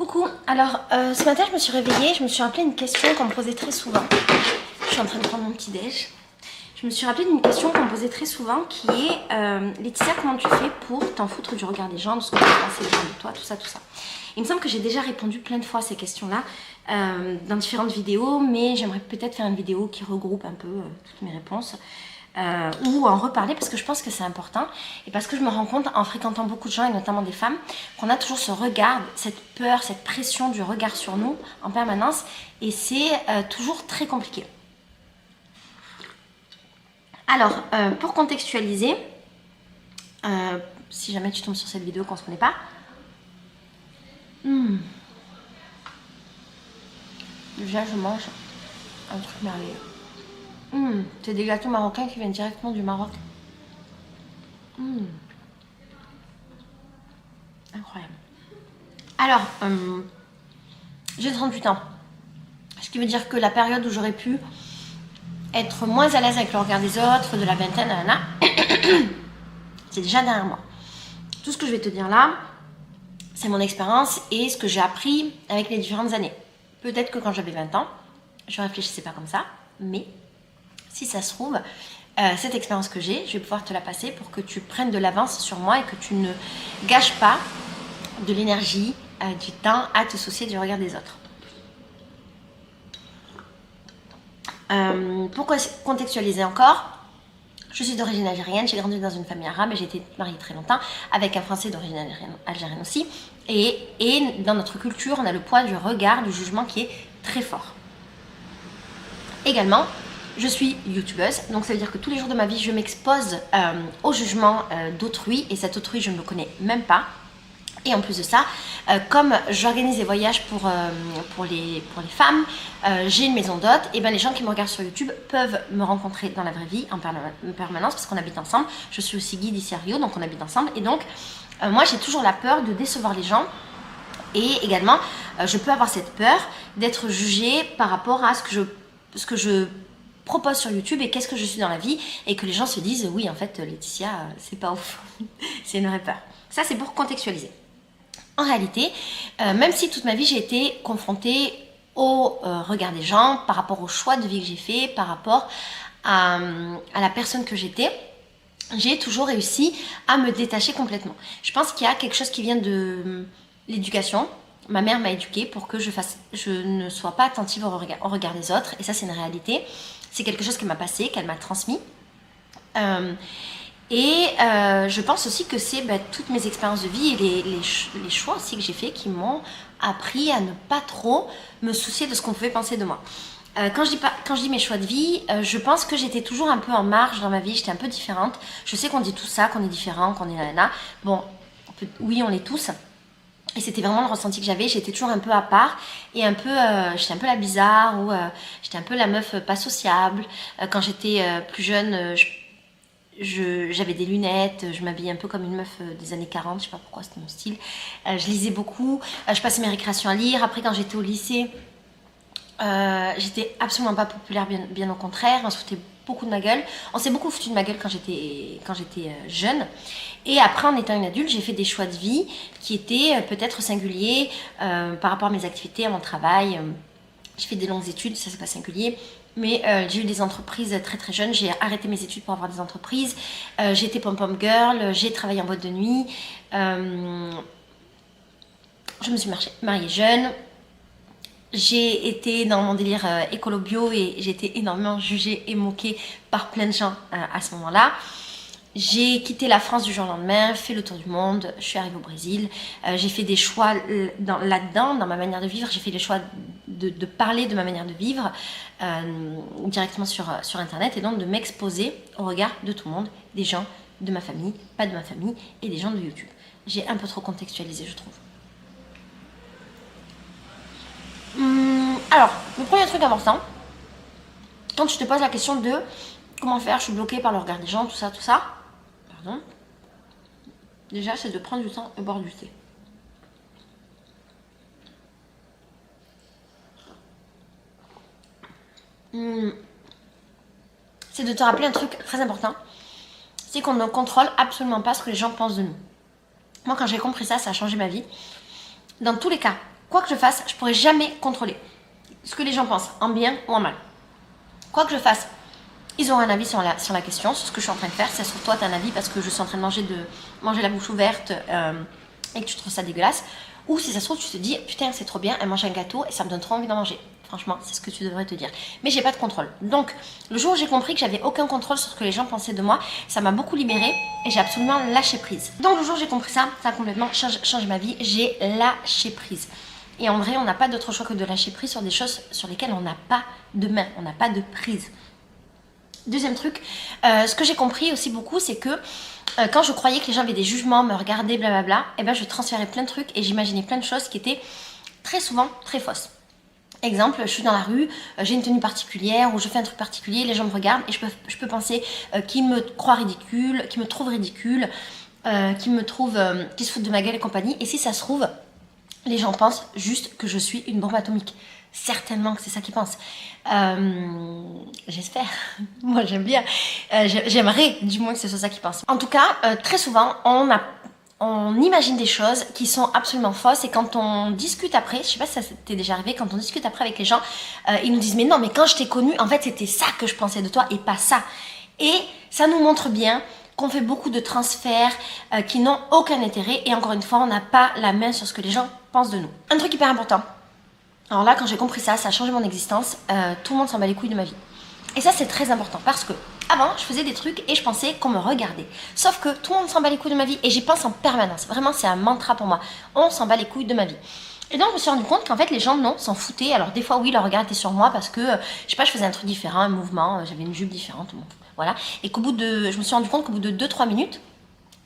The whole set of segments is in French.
Coucou, alors ce matin je me suis réveillée, je me suis rappelé une question qu'on me posait très souvent. Je suis en train de prendre mon petit déj. Je me suis rappelé d'une question qu'on me posait très souvent qui est Laetitia, comment tu fais pour t'en foutre du regard des gens, de ce que tu penses les gens de toi, tout ça, tout ça. Il me semble que j'ai déjà répondu plein de fois à ces questions-là dans différentes vidéos, mais j'aimerais peut-être faire une vidéo qui regroupe un peu toutes mes réponses. Ou en reparler parce que je pense que c'est important et parce que je me rends compte en fréquentant beaucoup de gens et notamment des femmes qu'on a toujours ce regard, cette peur, cette pression du regard sur nous en permanence et c'est toujours très compliqué. Alors pour contextualiser, si jamais tu tombes sur cette vidéo qu'on ne se connaît pas, déjà je mange un truc merveilleux. C'est des gâteaux marocains qui viennent directement du Maroc. Incroyable. Alors, j'ai 38 ans. Ce qui veut dire que la période où j'aurais pu être moins à l'aise avec le regard des autres, de la vingtaine, c'est déjà derrière moi. Tout ce que je vais te dire là, c'est mon expérience et ce que j'ai appris avec les différentes années. Peut-être que quand j'avais 20 ans, je réfléchissais pas comme ça, mais si ça se trouve, cette expérience que j'ai, je vais pouvoir te la passer pour que tu prennes de l'avance sur moi et que tu ne gâches pas de l'énergie, du temps à te soucier du regard des autres. Pour contextualiser encore, je suis d'origine algérienne, j'ai grandi dans une famille arabe et j'ai été mariée très longtemps avec un Français d'origine algérienne aussi. Et dans notre culture, on a le poids du regard, du jugement qui est très fort. Également, je suis youtubeuse, donc ça veut dire que tous les jours de ma vie, je m'expose au jugement d'autrui et cet autrui, je ne le connais même pas. Et en plus de ça, comme j'organise des voyages pour les femmes, j'ai une maison d'hôtes, et bien les gens qui me regardent sur YouTube peuvent me rencontrer dans la vraie vie en permanence parce qu'on habite ensemble. Je suis aussi guide ici à Rio, donc on habite ensemble. Et donc, moi j'ai toujours la peur de décevoir les gens. Et également, je peux avoir cette peur d'être jugée par rapport à ce que je propose sur YouTube et qu'est-ce que je suis dans la vie et que les gens se disent oui en fait Laetitia c'est pas ouf. C'est une vraie peur. Ça c'est pour contextualiser. En réalité, même si toute ma vie j'ai été confrontée au regard des gens par rapport au choix de vie que j'ai fait, par rapport à la personne que j'étais, j'ai toujours réussi à me détacher complètement. Je pense qu'il y a quelque chose qui vient de l'éducation. Ma mère m'a éduquée pour que je ne sois pas attentive au regard des autres et ça c'est une réalité. C'est quelque chose qu'elle m'a passé, qu'elle m'a transmis. Je pense aussi que c'est toutes mes expériences de vie et les choix aussi que j'ai fait qui m'ont appris à ne pas trop me soucier de ce qu'on pouvait penser de moi. Quand je dis mes choix de vie, je pense que j'étais toujours un peu en marge dans ma vie, j'étais un peu différente. Je sais qu'on dit tout ça, qu'on est différent, qu'on est nanana. Bon, oui, on l'est tous. Et c'était vraiment le ressenti que j'avais, j'étais toujours un peu à part et un peu, j'étais un peu la bizarre ou j'étais un peu la meuf pas sociable. Quand j'étais plus jeune, j'avais des lunettes, je m'habillais un peu comme une meuf des années 40, je sais pas pourquoi c'était mon style. Je lisais beaucoup, je passais mes récréations à lire. Après quand j'étais au lycée, j'étais absolument pas populaire, bien au contraire, on se foutait beaucoup de ma gueule. On s'est beaucoup foutu de ma gueule quand j'étais jeune. Et après, en étant une adulte, j'ai fait des choix de vie qui étaient peut-être singuliers par rapport à mes activités, à mon travail. J'ai fait des longues études, ça c'est pas singulier. Mais j'ai eu des entreprises très très jeunes. J'ai arrêté mes études pour avoir des entreprises. J'ai été pom-pom girl, j'ai travaillé en boîte de nuit. Je me suis mariée jeune. J'ai été dans mon délire écolo-bio et j'ai été énormément jugée et moquée par plein de gens à ce moment-là. J'ai quitté la France du jour au lendemain, fait le tour du monde, je suis arrivée au Brésil. J'ai fait des choix là-dedans, dans ma manière de vivre. J'ai fait les choix de parler de ma manière de vivre directement sur Internet et donc de m'exposer au regard de tout le monde, des gens de ma famille, pas de ma famille et des gens de YouTube. J'ai un peu trop contextualisé, je trouve. Alors, le premier truc important, quand tu te poses la question de comment faire, je suis bloquée par le regard des gens, tout ça, pardon, déjà c'est de prendre du temps et boire du thé. C'est de te rappeler un truc très important, c'est qu'on ne contrôle absolument pas ce que les gens pensent de nous. Moi quand j'ai compris ça, ça a changé ma vie. Dans tous les cas, quoi que je fasse, je pourrai jamais contrôler ce que les gens pensent, en bien ou en mal. Quoi que je fasse, ils auront un avis sur la question, sur ce que je suis en train de faire. Si ça se trouve, toi, tu as un avis parce que je suis en train de manger la bouche ouverte et que tu trouves ça dégueulasse. Ou si ça se trouve, tu te dis, putain, c'est trop bien, elle mange un gâteau et ça me donne trop envie d'en manger. Franchement, c'est ce que tu devrais te dire. Mais j'ai pas de contrôle. Donc, le jour où j'ai compris que j'avais aucun contrôle sur ce que les gens pensaient de moi, ça m'a beaucoup libérée et j'ai absolument lâché prise. Donc, le jour où j'ai compris ça, ça a complètement changé ma vie. J'ai lâché prise. Et en vrai, on n'a pas d'autre choix que de lâcher prise sur des choses sur lesquelles on n'a pas de main, on n'a pas de prise. Deuxième truc, ce que j'ai compris aussi beaucoup, c'est que quand je croyais que les gens avaient des jugements, me regardaient, blablabla, et ben je transférais plein de trucs et j'imaginais plein de choses qui étaient très souvent très fausses. Exemple, je suis dans la rue, j'ai une tenue particulière ou je fais un truc particulier, les gens me regardent et je peux penser qu'ils me croient ridicule, qu'ils me trouvent ridicule, qu'ils se foutent de ma gueule et compagnie. Et si ça se trouve, les gens pensent juste que je suis une bombe atomique. Certainement que c'est ça qu'ils pensent. J'espère. Moi, j'aime bien. J'aimerais, du moins, que ce soit ça qu'ils pensent. En tout cas, très souvent, on imagine des choses qui sont absolument fausses. Et quand on discute après, je sais pas si ça t'est déjà arrivé, quand on discute après avec les gens, ils nous disent « Mais non, mais quand je t'ai connu, en fait, c'était ça que je pensais de toi et pas ça. » Et ça nous montre bien qu'on fait beaucoup de transferts qui n'ont aucun intérêt. Et encore une fois, on n'a pas la main sur ce que les gens pensent de nous. Un truc hyper important. Alors là, quand j'ai compris ça, ça a changé mon existence. Tout le monde s'en bat les couilles de ma vie. Et ça, c'est très important parce que avant, je faisais des trucs et je pensais qu'on me regardait. Sauf que tout le monde s'en bat les couilles de ma vie et j'y pense en permanence. Vraiment, c'est un mantra pour moi. On s'en bat les couilles de ma vie. Et donc, je me suis rendu compte qu'en fait, les gens, non, s'en foutaient. Alors, des fois, oui, leur regard était sur moi parce que, je sais pas, je faisais un truc différent, un mouvement, j'avais une jupe différente. Bon, voilà. Et je me suis rendu compte qu'au bout de 2-3 minutes,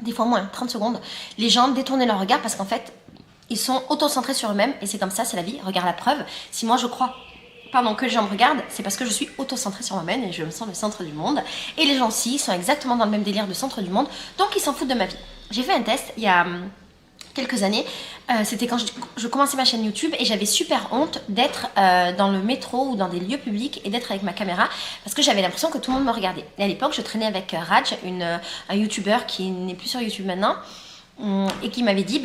des fois moins, 30 secondes, les gens détournaient leur regard parce qu'en fait, ils sont auto-centrés sur eux-mêmes et c'est comme ça, c'est la vie. Regarde la preuve. Si moi, je crois que les gens me regardent, c'est parce que je suis auto-centrée sur moi-même et je me sens le centre du monde. Et les gens aussi sont exactement dans le même délire de centre du monde, donc ils s'en foutent de ma vie. J'ai fait un test il y a quelques années, c'était quand je commençais ma chaîne YouTube et j'avais super honte d'être dans le métro ou dans des lieux publics et d'être avec ma caméra parce que j'avais l'impression que tout le monde me regardait. Et à l'époque, je traînais avec Raj, un YouTuber qui n'est plus sur YouTube maintenant et qui m'avait dit,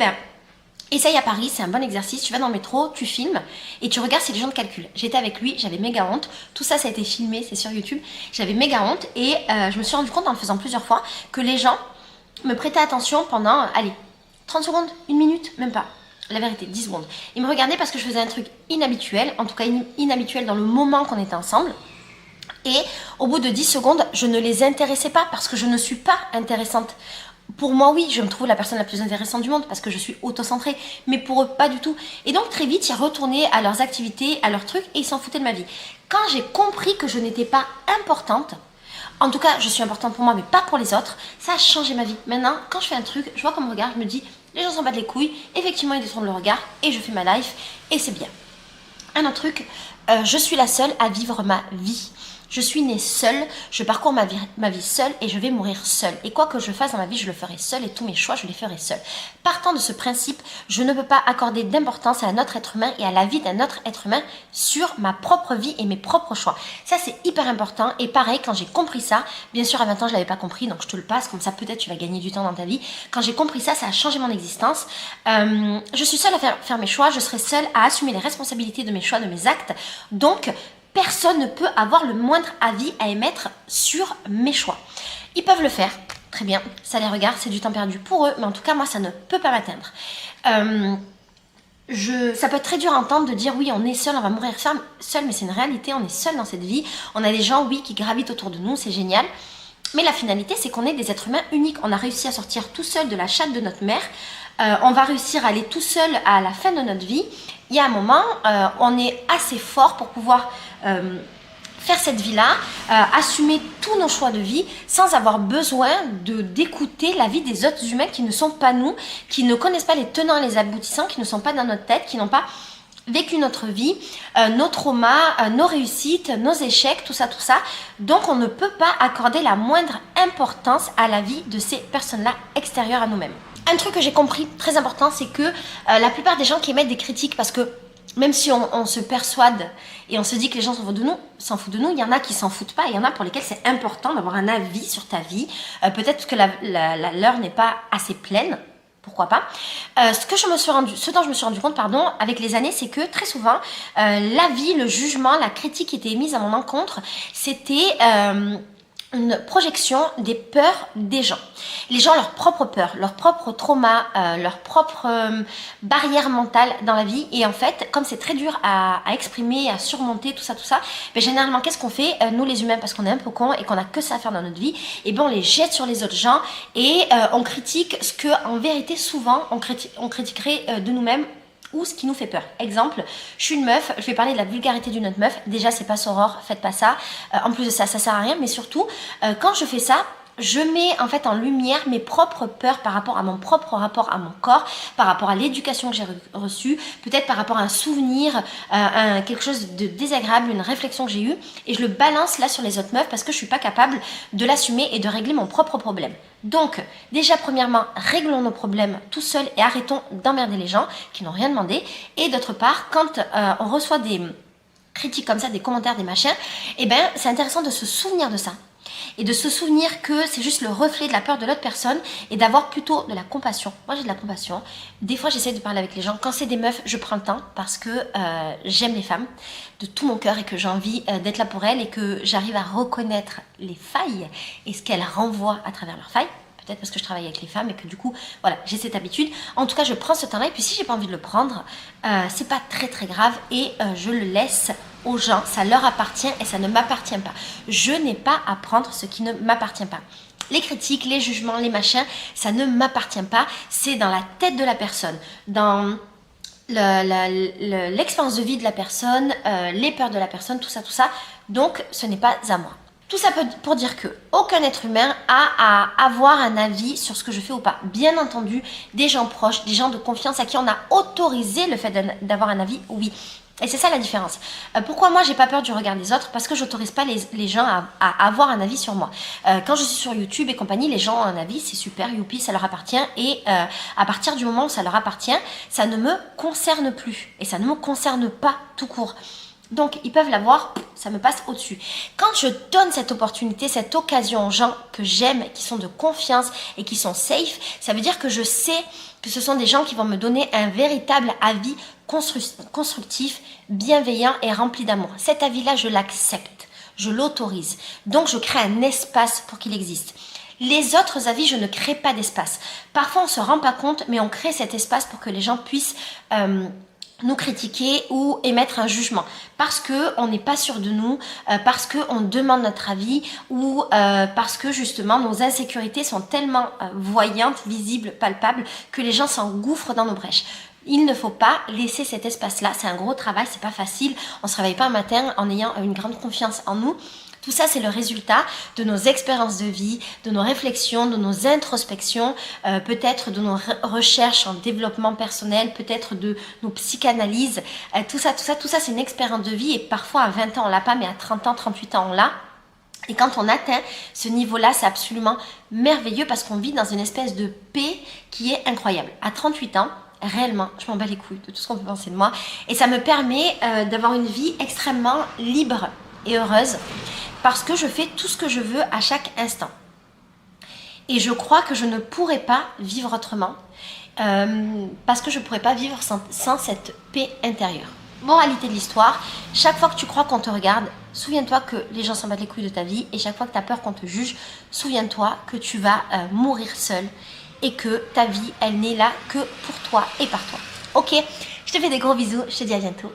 essaye à Paris, c'est un bon exercice, tu vas dans le métro, tu filmes et tu regardes si les gens te calculent. J'étais avec lui, j'avais méga honte, tout ça, ça a été filmé, c'est sur YouTube, j'avais méga honte et je me suis rendu compte en le faisant plusieurs fois que les gens me prêtaient attention pendant, allez, 30 secondes, 1 minute, même pas. La vérité, 10 secondes. Ils me regardaient parce que je faisais un truc inhabituel, en tout cas inhabituel dans le moment qu'on était ensemble. Et au bout de 10 secondes, je ne les intéressais pas parce que je ne suis pas intéressante. Pour moi, oui, je me trouve la personne la plus intéressante du monde parce que je suis auto-centrée, mais pour eux, pas du tout. Et donc, très vite, ils retournaient à leurs activités, à leurs trucs et ils s'en foutaient de ma vie. Quand j'ai compris que je n'étais pas importante, en tout cas, je suis importante pour moi, mais pas pour les autres, ça a changé ma vie. Maintenant, quand je fais un truc, je vois qu'on me regarde, je me dis, les gens s'en battent les couilles, effectivement, ils détournent le regard et je fais ma life et c'est bien. Un autre truc, je suis la seule à vivre ma vie. Je suis née seule, je parcours ma vie seule et je vais mourir seule. Et quoi que je fasse dans ma vie, je le ferai seule et tous mes choix, je les ferai seule. Partant de ce principe, je ne peux pas accorder d'importance à un autre être humain et à la vie d'un autre être humain sur ma propre vie et mes propres choix. Ça, c'est hyper important. Et pareil, quand j'ai compris ça, bien sûr, à 20 ans, je ne l'avais pas compris, donc je te le passe, comme ça, peut-être tu vas gagner du temps dans ta vie. Quand j'ai compris ça, ça a changé mon existence. Je suis seule à faire mes choix, je serai seule à assumer les responsabilités de mes choix, de mes actes. Donc, personne ne peut avoir le moindre avis à émettre sur mes choix. Ils peuvent le faire, très bien, ça les regarde, c'est du temps perdu pour eux, mais en tout cas, moi, ça ne peut pas m'atteindre. Ça peut être très dur à entendre de dire oui, on est seul, on va mourir seul, mais c'est une réalité, on est seul dans cette vie. On a des gens, oui, qui gravitent autour de nous, c'est génial. Mais la finalité, c'est qu'on est des êtres humains uniques. On a réussi à sortir tout seul de la chatte de notre mère. On va réussir à aller tout seul à la fin de notre vie. Il y a un moment, on est assez fort pour pouvoir faire cette vie-là, assumer tous nos choix de vie sans avoir besoin d'écouter la vie des autres humains qui ne sont pas nous, qui ne connaissent pas les tenants et les aboutissants, qui ne sont pas dans notre tête, qui n'ont pas vécu notre vie, nos traumas, nos réussites, nos échecs, tout ça. Donc on ne peut pas accorder la moindre importance à la vie de ces personnes-là extérieures à nous-mêmes. Un truc que j'ai compris très important, c'est que la plupart des gens qui émettent des critiques, parce que même si on se persuade et on se dit que les gens s'en foutent de nous, il y en a qui s'en foutent pas, et il y en a pour lesquels c'est important d'avoir un avis sur ta vie. Peut-être que la leur n'est pas assez pleine. pourquoi pas. Ce dont je me suis rendu compte, pardon, avec les années, c'est que très souvent, l'avis, le jugement, la critique qui était émise à mon encontre, c'était une projection des peurs des gens. Les gens, leurs propres peurs, leurs propres traumas, leurs propres barrières mentales dans la vie. Et en fait, comme c'est très dur à exprimer, à surmonter, tout ça, ben généralement, qu'est-ce qu'on fait, nous les humains, parce qu'on est un peu cons et qu'on a que ça à faire dans notre vie, et ben on les jette sur les autres gens et on critique ce que, en vérité, souvent, on critiquerait de nous-mêmes ou ce qui nous fait peur. Exemple, je suis une meuf, je vais parler de la vulgarité d'une autre meuf. Déjà, c'est pas soror, faites pas ça. En plus de ça, ça sert à rien. Mais surtout, quand je fais ça, je mets en fait en lumière mes propres peurs par rapport à mon propre rapport à mon corps, par rapport à l'éducation que j'ai reçue, peut-être par rapport à un souvenir, quelque chose de désagréable, une réflexion que j'ai eue, et je le balance là sur les autres meufs parce que je suis pas capable de l'assumer et de régler mon propre problème. Donc, déjà premièrement, réglons nos problèmes tout seuls et arrêtons d'emmerder les gens qui n'ont rien demandé. Et d'autre part, quand on reçoit des critiques comme ça, des commentaires, des machins, eh ben c'est intéressant de se souvenir de ça. Et de se souvenir que c'est juste le reflet de la peur de l'autre personne et d'avoir plutôt de la compassion. Moi, j'ai de la compassion. Des fois, j'essaie de parler avec les gens. Quand c'est des meufs, je prends le temps parce que j'aime les femmes de tout mon cœur et que j'ai envie d'être là pour elles et que j'arrive à reconnaître les failles et ce qu'elles renvoient à travers leurs failles. Peut-être parce que je travaille avec les femmes et que du coup, voilà, j'ai cette habitude. En tout cas, je prends ce temps-là et puis si j'ai pas envie de le prendre, c'est pas très très grave et je le laisse aux gens. Ça leur appartient et ça ne m'appartient pas. Je n'ai pas à prendre ce qui ne m'appartient pas. Les critiques, les jugements, les machins, ça ne m'appartient pas. C'est dans la tête de la personne, dans l'expérience de vie de la personne, les peurs de la personne, tout ça. Donc, ce n'est pas à moi. Tout ça pour dire que aucun être humain a à avoir un avis sur ce que je fais ou pas. Bien entendu, des gens proches, des gens de confiance à qui on a autorisé le fait d'avoir un avis, oui. Et c'est ça la différence. Pourquoi moi j'ai pas peur du regard des autres? Parce que j'autorise pas les gens à avoir un avis sur moi. Quand je suis sur YouTube et compagnie, les gens ont un avis, c'est super, youpi, ça leur appartient. Et à partir du moment où ça leur appartient, ça ne me concerne plus. Et ça ne me concerne pas tout court. Donc, ils peuvent l'avoir, ça me passe au-dessus. Quand je donne cette opportunité, cette occasion aux gens que j'aime, qui sont de confiance et qui sont safe, ça veut dire que je sais que ce sont des gens qui vont me donner un véritable avis constructif, bienveillant et rempli d'amour. Cet avis-là, je l'accepte, je l'autorise. Donc, je crée un espace pour qu'il existe. Les autres avis, je ne crée pas d'espace. Parfois, on ne se rend pas compte, mais on crée cet espace pour que les gens puissent nous critiquer ou émettre un jugement parce qu'on n'est pas sûr de nous, parce qu'on demande notre avis ou parce que justement nos insécurités sont tellement voyantes, visibles, palpables que les gens s'engouffrent dans nos brèches. Il ne faut pas laisser cet espace-là, c'est un gros travail, c'est pas facile, on se réveille pas un matin en ayant une grande confiance en nous. Tout ça, c'est le résultat de nos expériences de vie, de nos réflexions, de nos introspections, peut-être de nos recherches en développement personnel, peut-être de nos psychanalyses. Tout ça, c'est une expérience de vie et parfois à 20 ans, on l'a pas, mais à 30 ans, 38 ans, on l'a. Et quand on atteint ce niveau-là, c'est absolument merveilleux parce qu'on vit dans une espèce de paix qui est incroyable. À 38 ans, réellement, je m'en bats les couilles de tout ce qu'on peut penser de moi. Et ça me permet d'avoir une vie extrêmement libre et heureuse parce que je fais tout ce que je veux à chaque instant. Et je crois que je ne pourrais pas vivre autrement parce que je ne pourrais pas vivre sans cette paix intérieure. Moralité de l'histoire, chaque fois que tu crois qu'on te regarde, souviens-toi que les gens s'en battent les couilles de ta vie et chaque fois que tu as peur qu'on te juge, souviens-toi que tu vas mourir seul et que ta vie, elle n'est là que pour toi et par toi. Ok, je te fais des gros bisous, je te dis à bientôt.